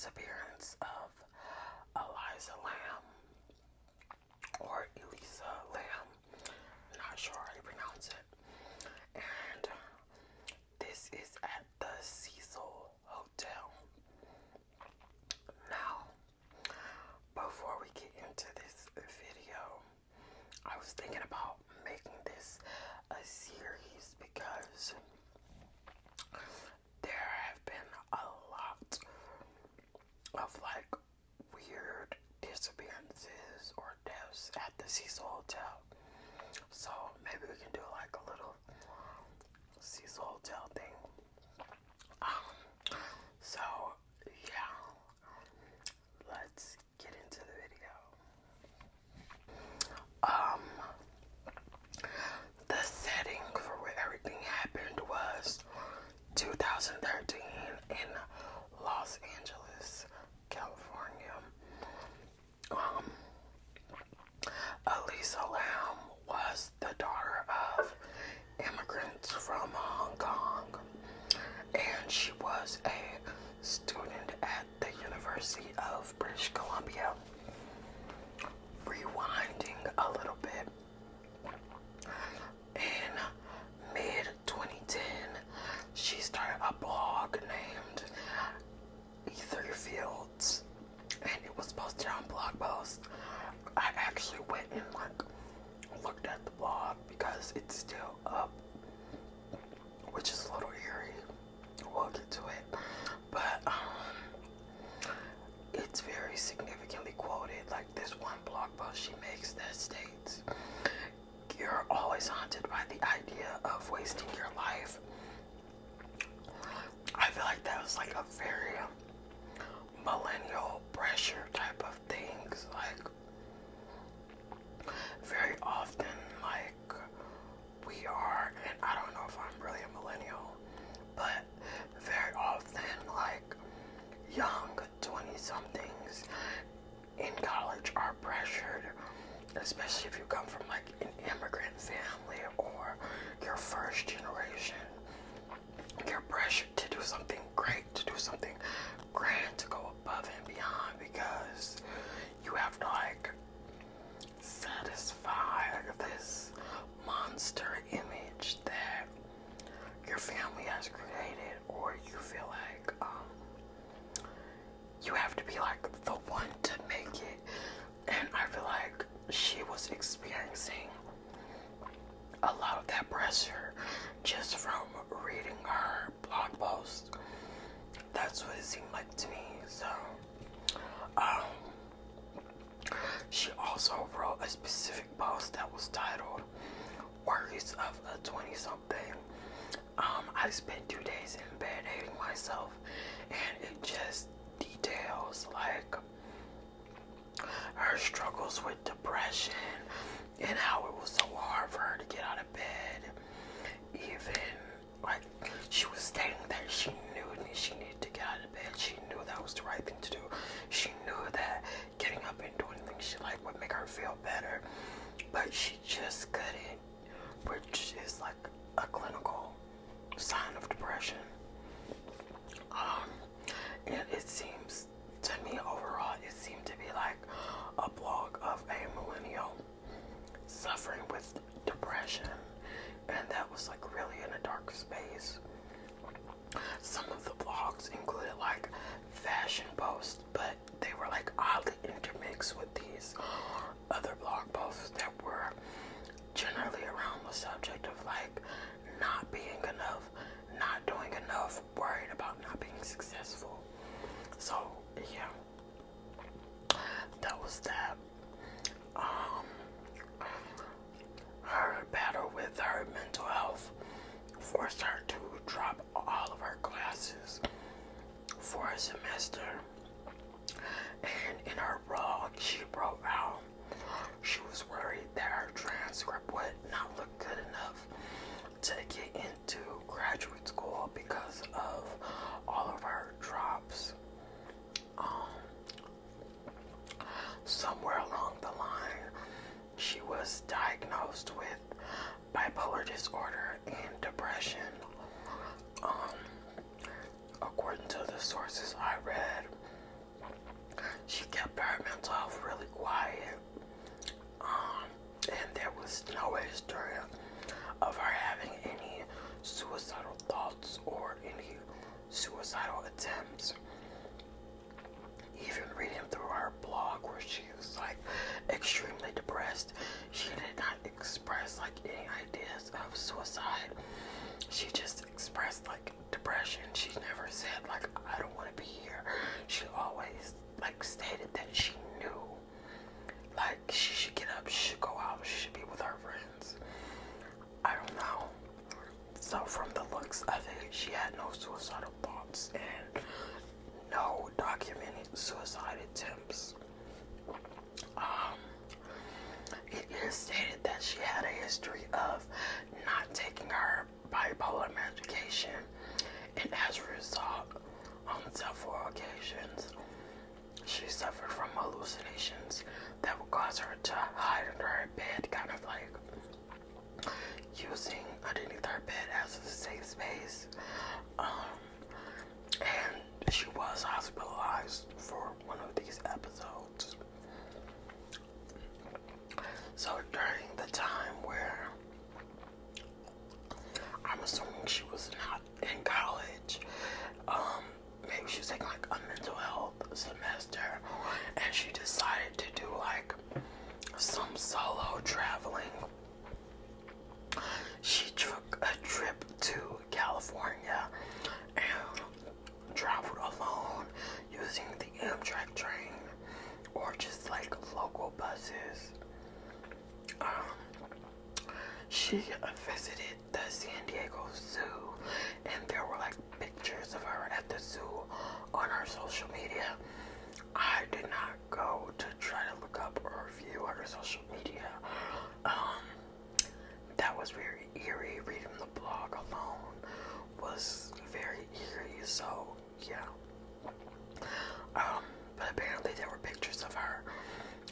disappearance of Elisa Lam, or Elisa Lam, not sure how you pronounce it. And this is at the Cecil Hotel. Now, before we get into this video, I was thinking about making this a series because there have been a lot of like weird disappearances or deaths at the Cecil Hotel. So maybe we can do like a little Cecil Hotel thing. So yeah, let's get into the video. The setting for where everything happened was 2013 in Los Angeles, California. Elisa Lam was the daughter of immigrants from Hong Kong, and she was a student at the University of British Columbia. Rewinding a little bit, in mid-2010, she started a blog named Ether Fields, and it was posted on Blog Post. I actually went and looked at the blog because it's still up, which is a little eerie. We'll get to it, but it's very significantly quoted. Like this one blog post she makes that states, "You're always haunted by the idea of wasting your life." I feel like that was like a very millennial pressure type of things. Like very often, like we are, and I don't know if I'm really a millennial, but very often, like young 20-somethings in college are pressured, especially if you come from like an immigrant family or you're first generation. You're pressured to do something great, to do something grand, to go above and beyond, because you have to like satisfy this monster image that your family has created, or you feel like you have to be like the one to make it. And I feel like she was experiencing a lot of that pressure just from reading her blog post. That's what it seemed like to me. So she also wrote a specific post that was titled "Worries of a 20-something." I spent 2 days in bed hating myself, and it just details like her struggles with depression and how it was so hard for her to get out of bed. Even like she was stating that she knew she needed to get out of bed. She knew that was the right thing to do. She knew that getting up and doing things she liked would make her feel better, but she just couldn't, which is like a clinical sign of depression. And it seems to me overall, it seemed to be like a blog of a millennial suffering with depression, and that was like really in a dark space. Some of the blogs included like fashion posts, but they were like oddly intermixed with these other blog posts that were generally around the subject of like not being enough, not doing enough, worried about not being successful. So yeah, that was that. Her battle with her mental health forced her to drop all of her classes for a semester. And in her blog, she wrote how she was worried that her transcript would not look good enough to get into graduate school because of all of her drops. Somewhere along the line, she was diagnosed with bipolar disorder and depression. According to the sources I read, mental health really quiet. And there was no history of her having any suicidal thoughts or any suicidal attempts. Even reading through her blog where she was like extremely depressed, she did not express like any ideas of suicide. She just expressed like depression. She never said like, I don't want to be here. She always like stated that she knew like she should get up, she should go out, she should be with her friends. I don't know. So from the looks of it, she had no suicidal thoughts and no documented suicide attempts. It is stated that she had a history of not taking her bipolar medication, and as a result, on several occasions, she suffered from hallucinations that would cause her to hide under her bed, kind of like using underneath her bed as a safe space. And she was hospitalized for one of these episodes. So during the time where I'm assuming she was not in college, maybe she was taking like a mental health semester, and she decided to do like some solo traveling. She took a trip to California and traveled alone using the Amtrak train or just like local buses. She visited the San Diego Zoo, and there were like pictures of her at the zoo on her social media. I did not go to try to look up or review her social media. That was very eerie. Reading the blog alone was very eerie, so yeah. But apparently there were pictures of her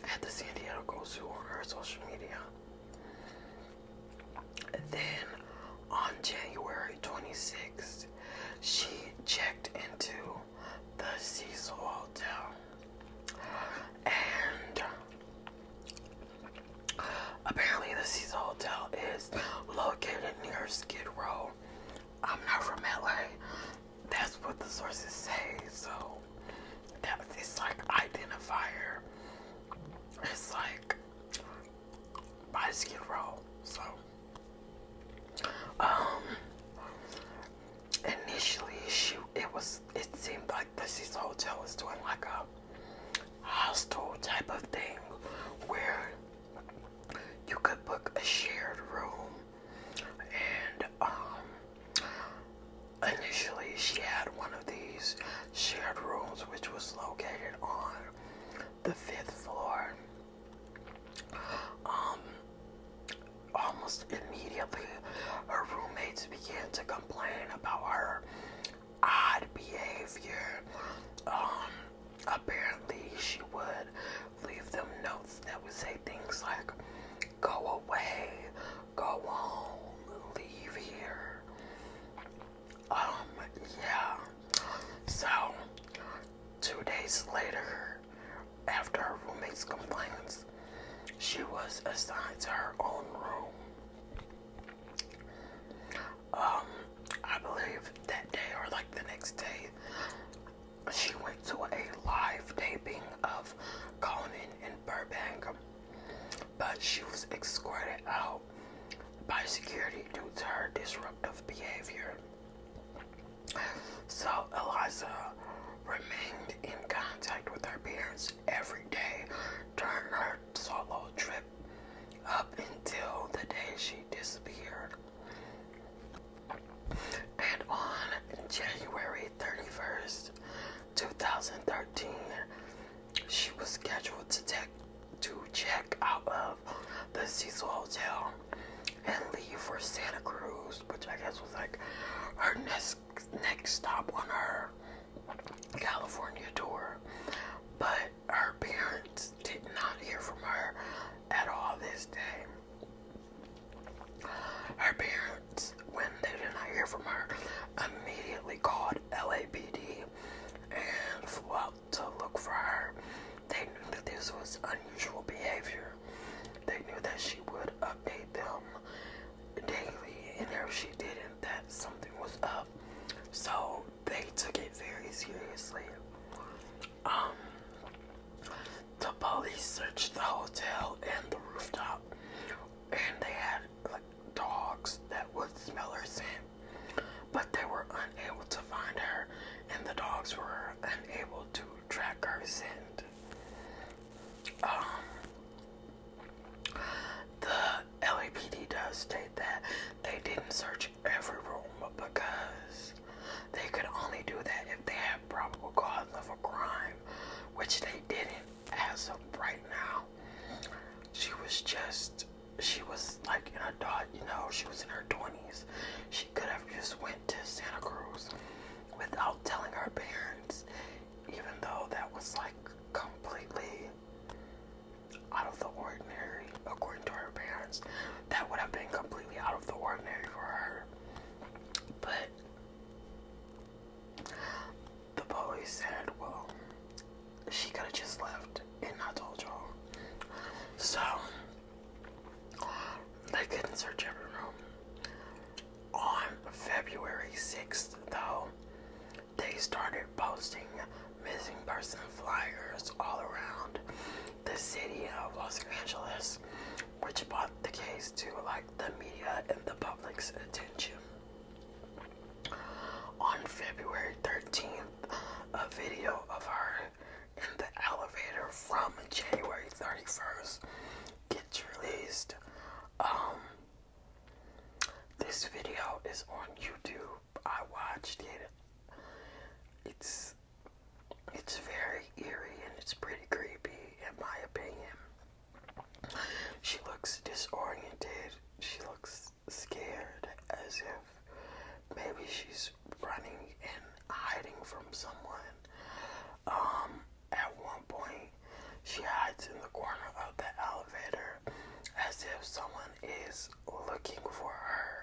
at the San Diego Zoo on her social media. Then on January 26th, she checked into the Cecil Hotel, and apparently the Cecil Hotel is located near Skid Row. I'm not from LA. That's what the sources say. So that it's like identifier. It's like by Skid Row. So initially it seemed like the Cecil Hotel was doing like a hostel type of thing where you could book a shared room, and initially she had one of these shared rooms which was located on the 5th floor. Almost immediately her roommates began to complain about her odd behavior. Apparently she would leave them notes that would say things like, go away, go home, leave here. Yeah. So 2 days later, after her roommate's complaints, she was assigned to her own room. I believe that day or like the next day, she went to a live taping of Conan in Burbank, but she was escorted out by security due to her disruptive behavior. So Elisa remained in contact with her parents every day during her solo trip up until the day she disappeared. And on January 31st, 2013, she was scheduled to check out of the Cecil Hotel and leave for Santa Cruz, which I guess was like her next stop on her California tour. But her parents did not hear from her at all this day. Her parents, when they did not hear from her, immediately called LAPD and flew out to look for her. They knew that this The LAPD does state that they didn't search every room because they could only do that if they had probable cause of a crime, which they didn't as of right now. She was like an adult, she was in her 20s. She could have just went to Santa Cruz without telling her parents, even though that was like completely out of the ordinary, according to her parents. That would have been completely out of the ordinary for her. But the police said, well, she could have just left and not told y'all. So they couldn't search every room. On February 6th, though, they started posting missing person flyers all around the city of Los Angeles, which brought the case to like the media and the public's attention. On February 13th, a video of her in the elevator from January 31st gets released. This video is on YouTube. I watched it. It's very eerie and it's pretty creepy in my opinion. She looks disoriented. She looks scared, as if maybe she's running and hiding from someone. At one point, she hides in the corner of the elevator as if someone is looking for her.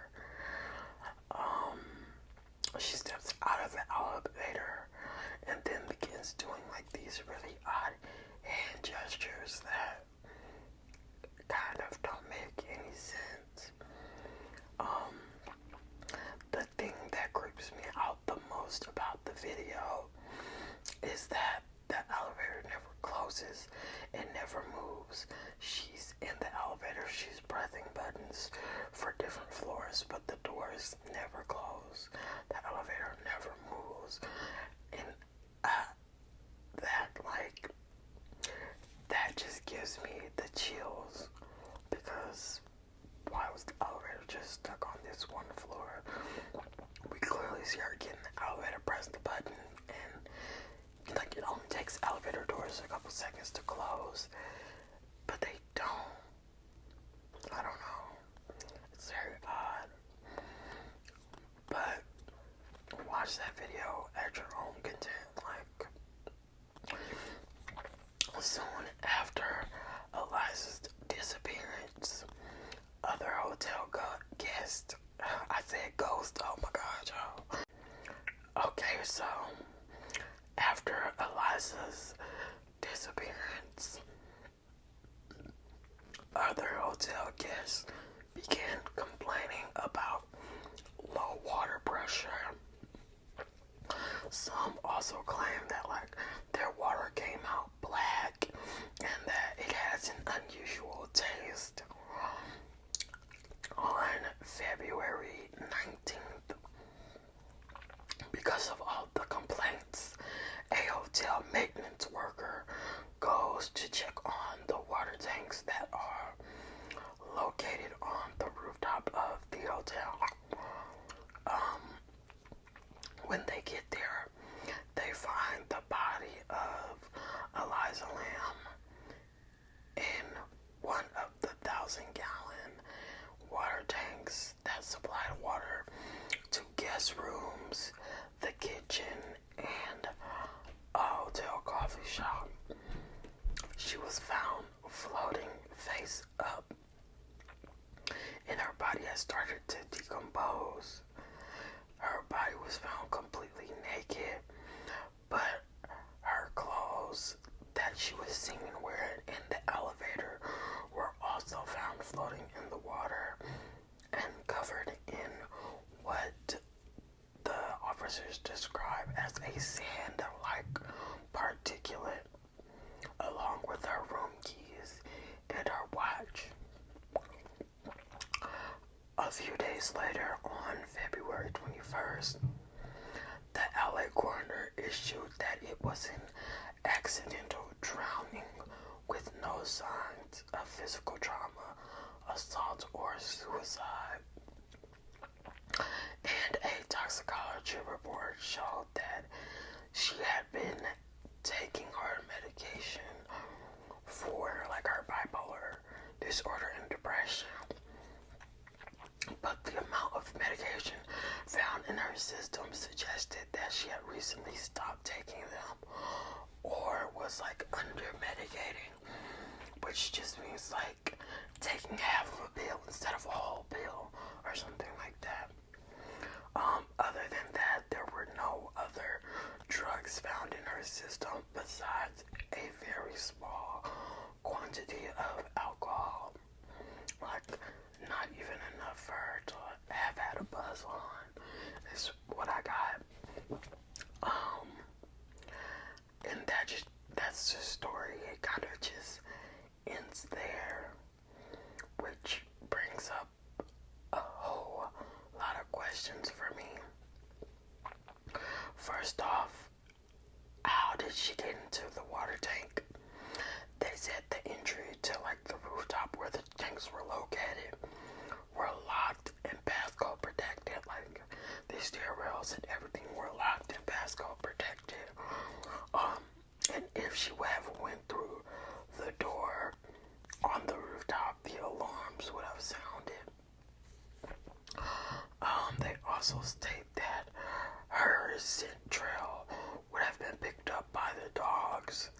She steps out of the elevator and then begins doing like these really odd hand gestures that kind of don't make any sense. The thing that creeps me out the most about the video is that the elevator never closes, it never moves. She's in the elevator, she's pressing buttons for different floors, but the doors never close. The elevator never moves. And that just gives me the chills, because why was the elevator just stuck on this one floor? We clearly see her get in the elevator, press the button, and like it only takes elevator doors a couple seconds to close, but they don't. I don't know. It's very odd. But watch that video at your own content. Soon after Elisa's disappearance, other hotel guests, I said ghost, oh my god, y'all. Okay, so after Elisa's disappearance, other hotel guests began complaining about low water pressure. Some also claim that their water came out black and that it has an unusual taste. On February 19th, because of all the complaints, a hotel maintenance worker goes to check on the water tanks that are located on the rooftop of the hotel. When they get there, they find the body of Elisa Lam in one of the 1,000-gallon water tanks that supplied water to guest rooms, the kitchen, and a hotel coffee shop. She was found floating face up, and her body had started to decompose. Her body was found completely naked, but her clothes that she was seen wearing in the elevator were also found floating in the water and covered in what the officers describe as a sand-like particulate, along with her room keys and her watch. A few days later, on February 21st, the LA coroner issued that it was an accidental drowning with no suicide. And a toxicology report showed that she had been taking her medication for like her bipolar disorder and depression. But the amount of medication found in her system suggested that she had recently stopped taking them or was like under medicating, which just means like taking half of a pill instead of a whole pill or something like that. Other than that, there were no other drugs found in her system besides a very small quantity of alcohol. Like, not even enough for her to have had a buzz on, is what I got. And that's the story. It kind of just ends there, which brings up a whole lot of questions for me. First off, how did she get into the water tank? They said the entry to like the rooftop where the tanks were located were locked and passcode protected. Like the stairwells and everything were locked and passcode protected. And if she would have went through the door on the rooftop, the alarms would have sounded. They also state that her scent trail would have been picked up by the dogs,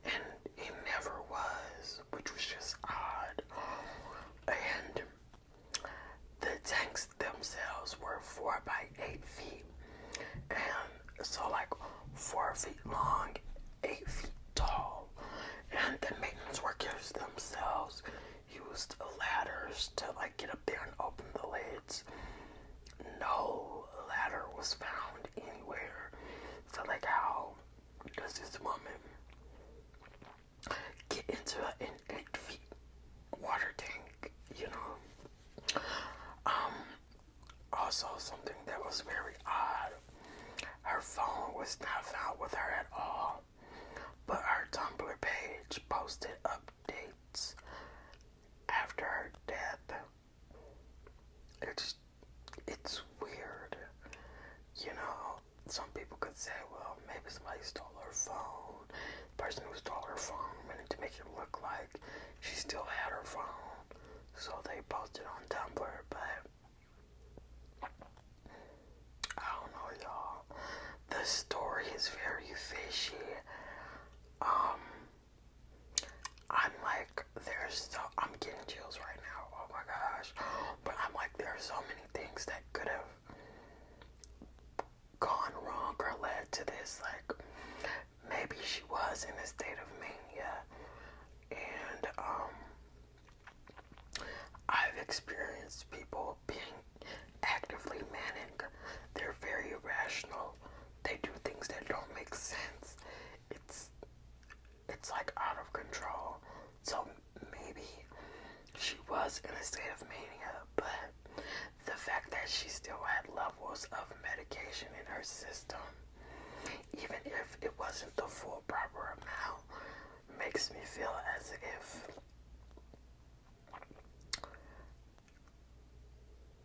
and it never was, which was just odd. And the tanks themselves were 4 by 8 feet, and so like 4 feet long, 8 feet tall. And the maintenance workers themselves used ladders to like get up there and open the lids. No ladder was found anywhere. So like, how does this woman get into an 8 feet water tank, you know? Also, something that was very odd, her phone was not found with her at all, but her Tumblr page posted updates after her death. It's weird, you know. Some people could say, well, maybe somebody stole her phone. The person who stole her phone wanted to make it look like she still had her phone, so they posted on Tumblr. But I don't know, y'all. The story is very fishy. I'm getting chills right now. Oh my gosh. But I'm like, there are so many things that could have gone wrong or led to this. Like, maybe she was in a state of mania, and I've experienced people being actively manic. They're very irrational. They do things that don't make sense. It's like out of control. So maybe she was in a state of mania, but the fact that she still had levels of medication in her system, even if it wasn't the full proper amount, makes me feel as if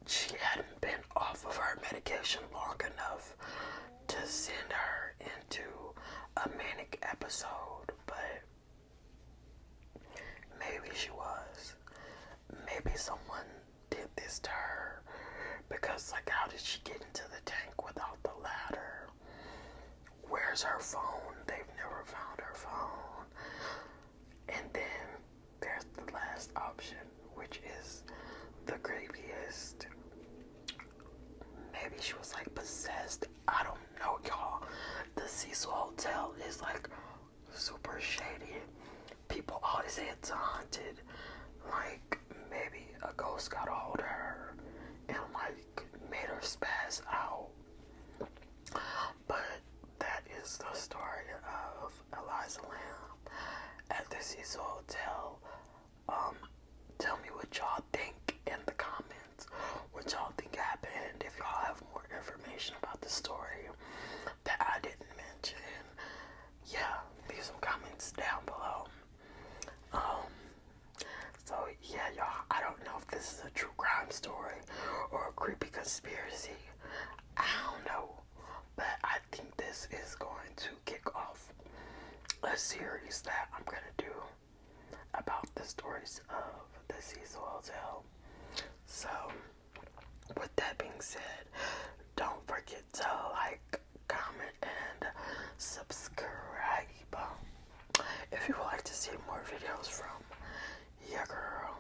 she hadn't been off of her medication long enough to send her into a manic episode. But maybe she was. Maybe someone did this to her, because like, how did she get into the tank without the ladder? Where's her phone? They've never found her phone. And then there's the last option, which is the creepiest. Maybe she was like possessed. I don't know, y'all. The Cecil Hotel is like super shady. People always say it's haunted. Like, maybe a ghost got a hold of her and like made her spaz out. But that is the story of Elisa Lam at the Cecil Hotel. Tell me what y'all think in the comments. What y'all think happened. If y'all have more information about the story that I didn't mention, yeah, leave some comments down below. So yeah, y'all, I don't know if this is a true crime crime story or a creepy conspiracy. I don't know, but I think this is going to kick off a series that I'm gonna do about the stories of the Cecil Hotel. So, with that being said, don't forget to like, comment, and subscribe. If you would like to see more videos from your girl,